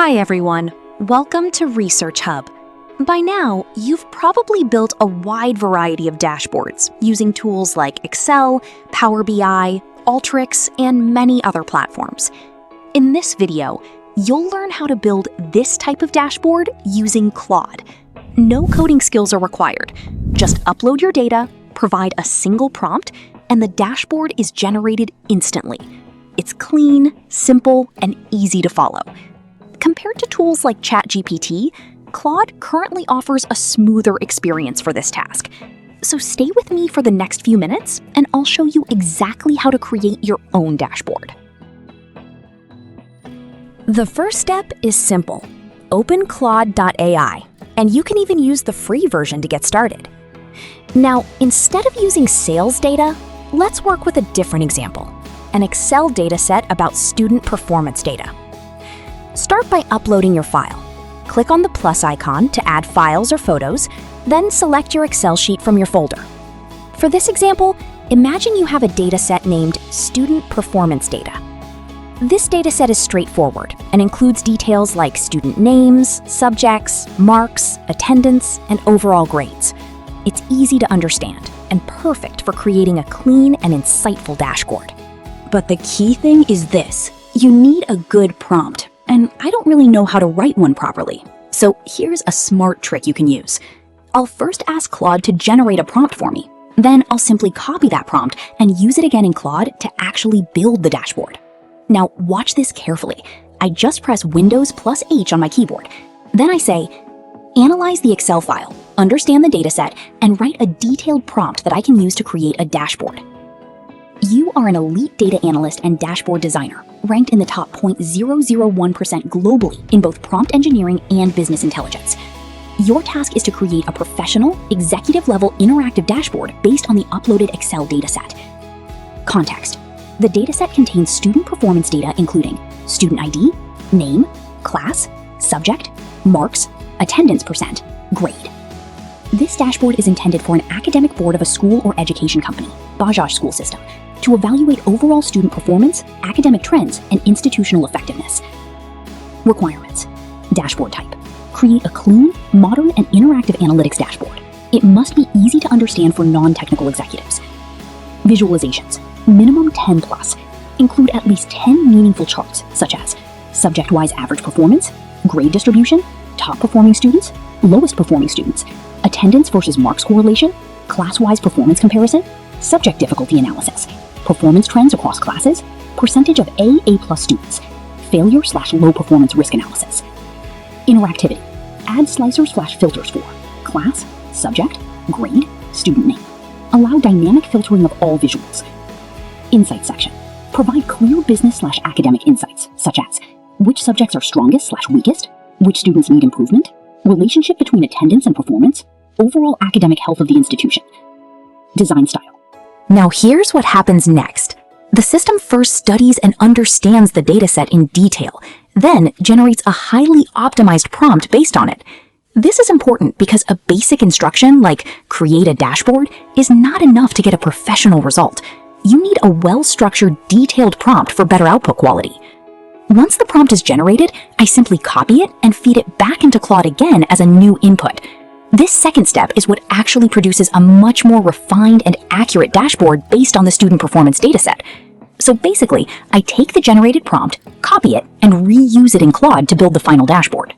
Hi everyone, welcome to Research Hub. By now, you've probably built a wide variety of dashboards using tools like Excel, Power BI, Alteryx, and many other platforms. In this video, you'll learn how to build this type of dashboard using Claude. No coding skills are required. Just upload your data, provide a single prompt, and the dashboard is generated instantly. It's clean, simple, and easy to follow. Compared to tools like ChatGPT, Claude currently offers a smoother experience for this task. So stay with me for the next few minutes, and I'll show you exactly how to create your own dashboard. The first step is simple. Open Claude AI, and you can even use the free version to get started. Now, instead of using sales data, let's work with a different example, an Excel dataset about student performance data. Start by uploading your file. Click on the plus icon to add files or photos, then select your Excel sheet from your folder. For this example, imagine you have a dataset named Student Performance Data. This dataset is straightforward and includes details like student names, subjects, marks, attendance, and overall grades. It's easy to understand and perfect for creating a clean and insightful dashboard. But the key thing is this: you need a good prompt. And I don't really know how to write one properly. So here's a smart trick you can use. I'll first ask Claude to generate a prompt for me. Then I'll simply copy that prompt and use it again in Claude to actually build the dashboard. Now watch this carefully. I just press Windows plus H on my keyboard. Then I say, analyze the Excel file, understand the dataset, and write a detailed prompt that I can use to create a dashboard. You are an elite data analyst and dashboard designer, ranked in the top 0.001% globally in both prompt engineering and business intelligence. Your task is to create a professional, executive-level interactive dashboard based on the uploaded Excel dataset. Context: the dataset contains student performance data including student ID, name, class, subject, marks, attendance percent, grade. This dashboard is intended for an academic board of a school or education company, Bajaj school system, to evaluate overall student performance, academic trends, and institutional effectiveness. Requirements: dashboard type. Create a clean, modern, and interactive analytics dashboard. It must be easy to understand for non-technical executives. Visualizations, minimum 10 plus. Include at least 10 meaningful charts, such as subject-wise average performance, grade distribution, top performing students, lowest performing students, attendance versus marks correlation, class-wise performance comparison, subject difficulty analysis, performance trends across classes, percentage of A+ students, failure/low performance risk analysis. Interactivity: add slicers/filters for class, subject, grade, student name. Allow dynamic filtering of all visuals. Insight section: provide clear business/academic insights, such as which subjects are strongest/weakest, which students need improvement, relationship between attendance and performance, overall academic health of the institution. Design style. Now here's what happens next. The system first studies and understands the dataset in detail, then generates a highly optimized prompt based on it. This is important because a basic instruction like create a dashboard is not enough to get a professional result. You need a well-structured, detailed prompt for better output quality. Once the prompt is generated, I simply copy it and feed it back into Claude again as a new input. This second step is what actually produces a much more refined and accurate dashboard based on the student performance dataset. So basically, I take the generated prompt, copy it, and reuse it in Claude to build the final dashboard.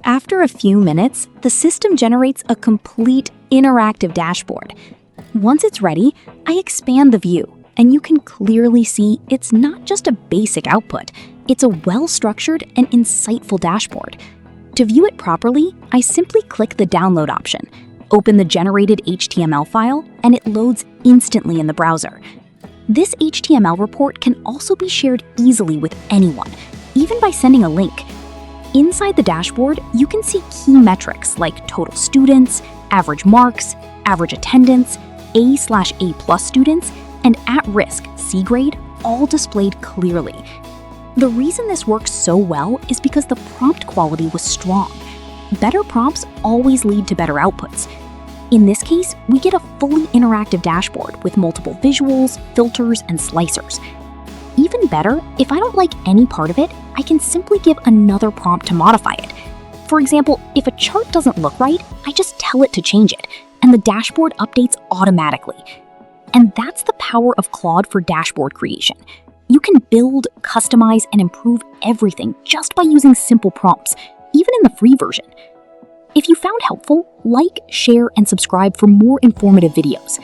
After a few minutes, the system generates a complete interactive dashboard. Once it's ready, I expand the view, and you can clearly see it's not just a basic output, it's a well-structured and insightful dashboard. To view it properly, I simply click the download option, open the generated HTML file, and it loads instantly in the browser. This HTML report can also be shared easily with anyone, even by sending a link. Inside the dashboard, you can see key metrics like total students, average marks, average attendance, A/A+ students, and at-risk C grade, all displayed clearly. The reason this works so well is because the prompt quality was strong. Better prompts always lead to better outputs. In this case, we get a fully interactive dashboard with multiple visuals, filters, and slicers. Even better, if I don't like any part of it, I can simply give another prompt to modify it. For example, if a chart doesn't look right, I just tell it to change it, and the dashboard updates automatically. And that's the power of Claude for dashboard creation. You can build, customize, and improve everything just by using simple prompts, even in the free version. If you found helpful, like, share, and subscribe for more informative videos.